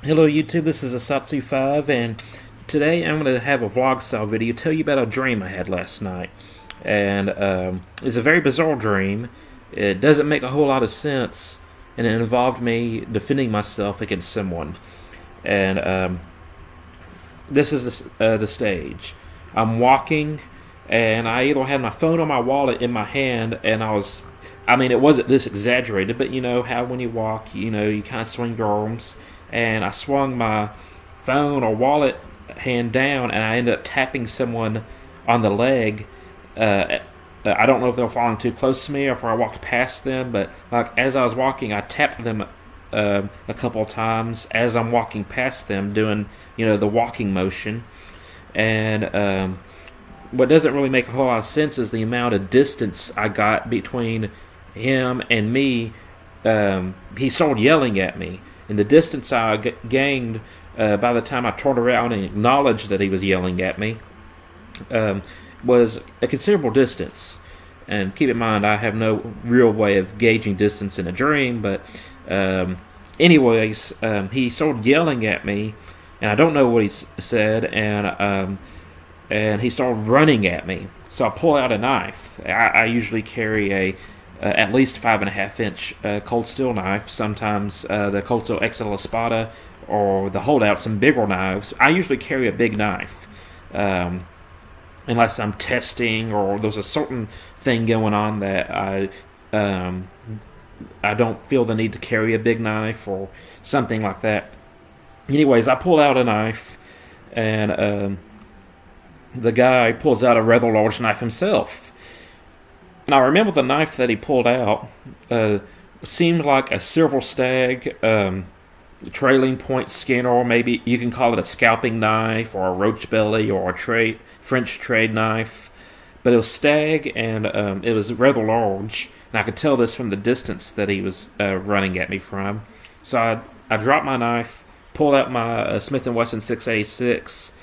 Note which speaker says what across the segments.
Speaker 1: Hello YouTube, this is Asatsu5 and today I'm going to have a vlog style video tell you about a dream I had last night. And it's a very bizarre dream. It doesn't make a whole lot of sense and it involved me defending myself against someone. And this is the stage. I'm walking and I either had my phone or my wallet in my hand and it wasn't this exaggerated, but you know how when you walk, you kind of swing your arms, and I swung my phone or wallet hand down, and I ended up tapping someone on the leg. I don't know if they were falling too close to me or if I walked past them, but like as I was walking, I tapped them a couple of times as I'm walking past them, doing the walking motion, and what doesn't really make a whole lot of sense is the amount of distance I got between him and me. He started yelling at me, and the distance I gained by the time I turned around and acknowledged that he was yelling at me was a considerable distance. And keep in mind, I have no real way of gauging distance in a dream, but he started yelling at me, and I don't know what he said, and he started running at me. So I pull out a knife. I usually carry a at least 5.5 inch Cold Steel knife. Sometimes the Cold Steel XL Espada or the holdout, some bigger knives. I usually carry a big knife, unless I'm testing or there's a certain thing going on that I don't feel the need to carry a big knife or something like that. Anyways, I pull out a knife, and the guy pulls out a rather large knife himself. And I remember the knife that he pulled out seemed like a silver stag trailing point skin, or maybe you can call it a scalping knife or a roach belly or a French trade knife. But it was stag, and it was rather large, and I could tell this from the distance that he was running at me from. So I dropped my knife, pulled out my Smith & Wesson 686,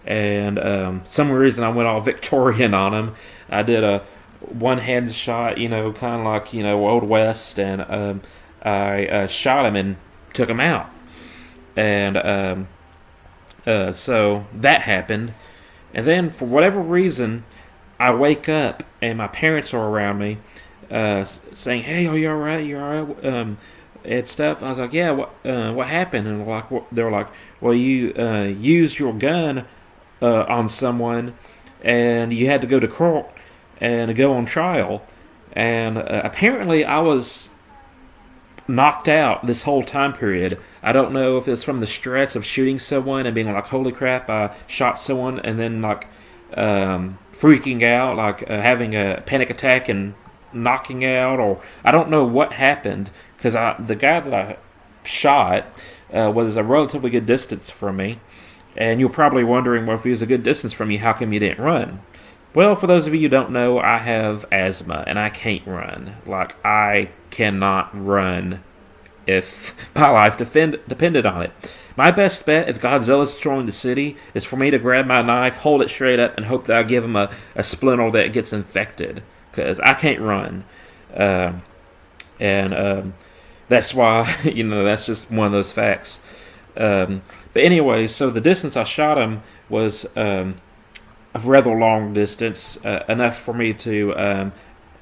Speaker 1: and some reason I went all Victorian on him. I did a one-handed shot, kind of like, Old West, and I shot him and took him out. And so that happened. And then, for whatever reason, I wake up and my parents are around me, saying, "Hey, are you all right? You all right?" And stuff. And I was like, "Yeah, what happened?" And they were like, "Well, you used your gun on someone, and you had to go to court and go on trial." And apparently, I was knocked out this whole time period. I don't know if it's from the stress of shooting someone and being like, "Holy crap, I shot someone," and then like freaking out, like having a panic attack and knocking out, or I don't know what happened, because the guy that I shot was a relatively good distance from me. And you're probably wondering, well, if he was a good distance from you, how come you didn't run? Well, for those of you who don't know, I have asthma and I can't run. Like, I cannot run if my life depended on it. My best bet, if Godzilla's destroying the city, is for me to grab my knife, hold it straight up, and hope that I give him a splinter that gets infected. Because I can't run. And that's why, that's just one of those facts. But anyway, so the distance I shot him was a rather long distance, enough for me to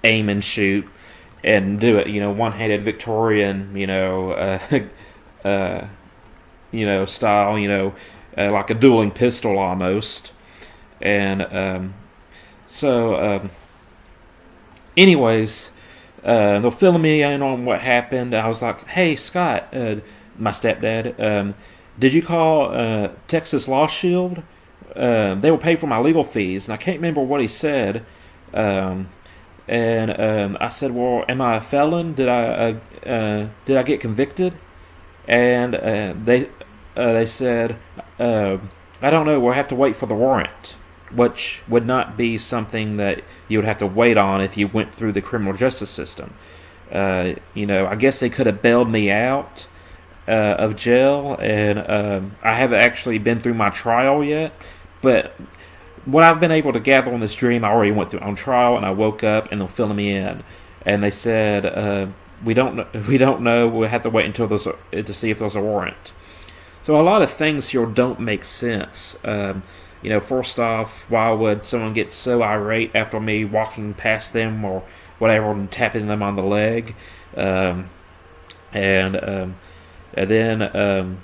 Speaker 1: aim and shoot and do it, one-handed Victorian, style, like a dueling pistol almost. And anyways, they'll fill me in on what happened. I was like, "Hey, Scott," my stepdad, "did you call Texas Law Shield? They will pay for my legal fees." And I can't remember what he said. And I said, "Well, am I a felon? Did I get convicted?" And they said, "I don't know. We'll have to wait for the warrant," which would not be something that you would have to wait on if you went through the criminal justice system. I guess they could have bailed me out of jail, and I haven't actually been through my trial yet. But what I've been able to gather on this dream, I already went through on trial, and I woke up, and they're filling me in, and they said, we don't know. We'll have to wait until to see if there's a warrant." So a lot of things here don't make sense. First off, why would someone get so irate after me walking past them or whatever and tapping them on the leg? And then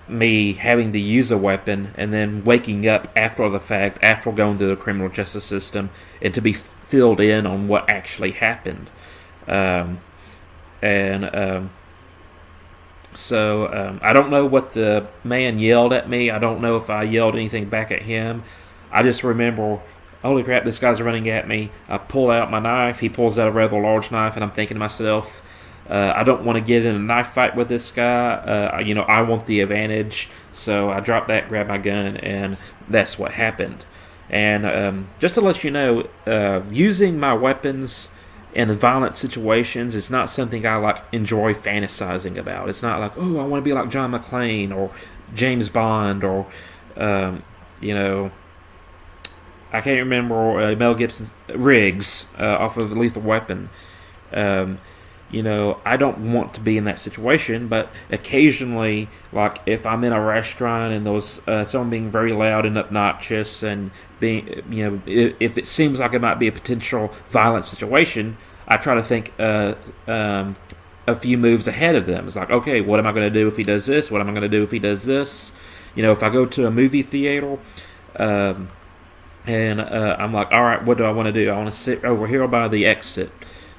Speaker 1: me having to use a weapon and then waking up after the fact, after going through the criminal justice system, and to be filled in on what actually happened. So I don't know what the man yelled at me. I don't know if I yelled anything back at him. I just remember, holy crap, this guy's running at me. I pull out my knife. He pulls out a rather large knife, and I'm thinking to myself, I don't want to get in a knife fight with this guy. I want the advantage. So I drop that, grab my gun, and that's what happened. And just to let you know, using my weapons in violent situations is not something I enjoy fantasizing about. It's not like, oh, I want to be like John McClane or James Bond or I can't remember Mel Gibson's Riggs off of Lethal Weapon. I don't want to be in that situation, but occasionally, like if I'm in a restaurant and there's someone being very loud and obnoxious and being, if it seems like it might be a potential violent situation, I try to think a few moves ahead of them. It's like, okay, what am I going to do if he does this? What am I going to do if he does this? If I go to a movie theater, and I'm like, all right, what do I want to do? I want to sit over here by the exit.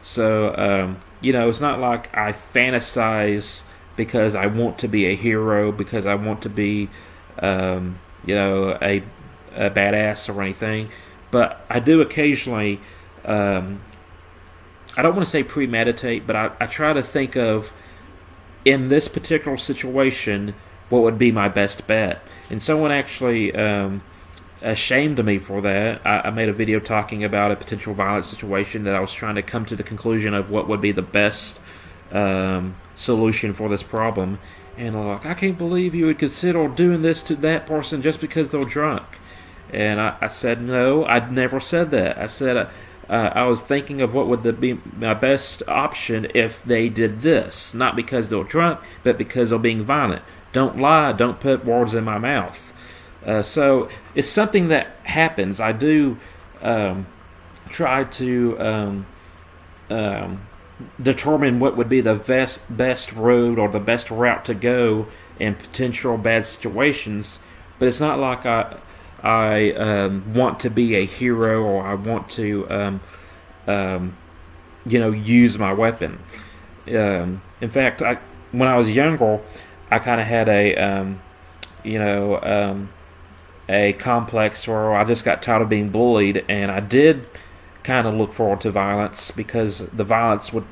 Speaker 1: So, it's not like I fantasize because I want to be a hero, because I want to be, a badass or anything. But I do occasionally, I don't want to say premeditate, but I try to think of, in this particular situation, what would be my best bet. And someone actually ashamed of me for that. I made a video talking about a potential violent situation that I was trying to come to the conclusion of what would be the best solution for this problem. And I'm like, I can't believe you would consider doing this to that person just because they're drunk. And I said, no, I'd never said that. I said I was thinking of what would be my best option if they did this. Not because they're drunk, but because they're being violent. Don't lie, don't put words in my mouth. So it's something that happens. I do try to determine what would be the best road or the best route to go in potential bad situations. But it's not like I want to be a hero or I want to use my weapon. In fact, when I was younger, I kind of had a complex where I just got tired of being bullied, and I did kind of look forward to violence because the violence would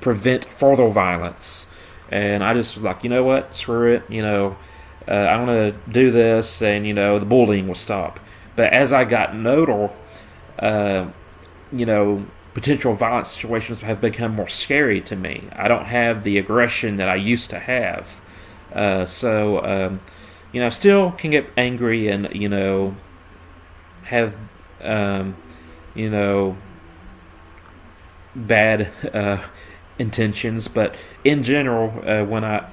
Speaker 1: prevent further violence. And I just was like, you know what, screw it, I'm going to do this, and the bullying will stop. But as I got older, potential violent situations have become more scary to me. I don't have the aggression that I used to have. Still can get angry and, have, bad intentions. But in general, when I,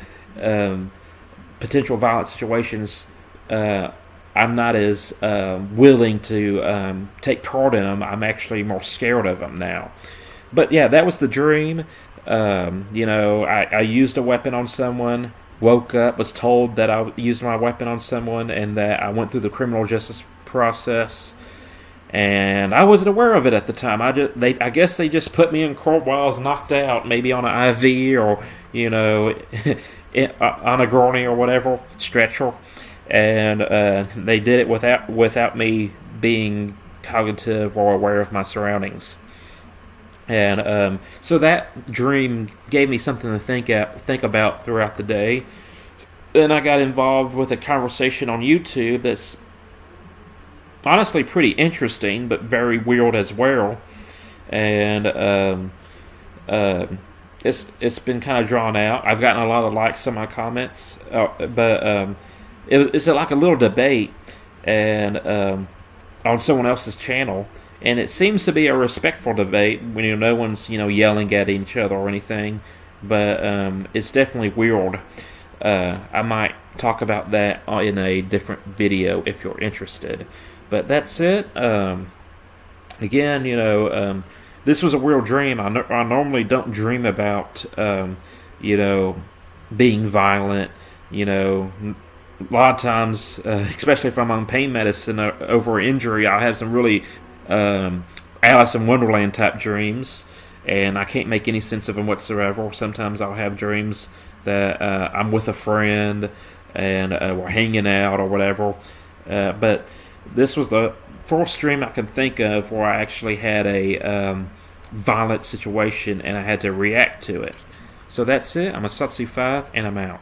Speaker 1: potential violent situations, I'm not as willing to take part in them. I'm actually more scared of them now. But yeah, that was the dream. I used a weapon on someone, woke up, was told that I used my weapon on someone, and that I went through the criminal justice process. And I wasn't aware of it at the time. I guess they just put me in court while I was knocked out, maybe on an IV or on a gurney or whatever, stretcher. And they did it without me being cognitive or aware of my surroundings. And so that dream gave me something to think about throughout the day. Then I got involved with a conversation on YouTube that's honestly pretty interesting, but very weird as well. And it's been kind of drawn out. I've gotten a lot of likes on my comments, but it's like a little debate and on someone else's channel. And it seems to be a respectful debate when no one's yelling at each other or anything, but it's definitely weird. I might talk about that in a different video if you're interested. But that's it. Again, this was a real dream. I normally don't dream about, you know, being violent. A lot of times, especially if I'm on pain medicine over an injury, I have some really Alice in Wonderland type dreams, and I can't make any sense of them whatsoever. Sometimes I'll have dreams that I'm with a friend and we're hanging out or whatever. But this was the first dream I can think of where I actually had a violent situation and I had to react to it. So that's it. I'm a Satsu 5 and I'm out.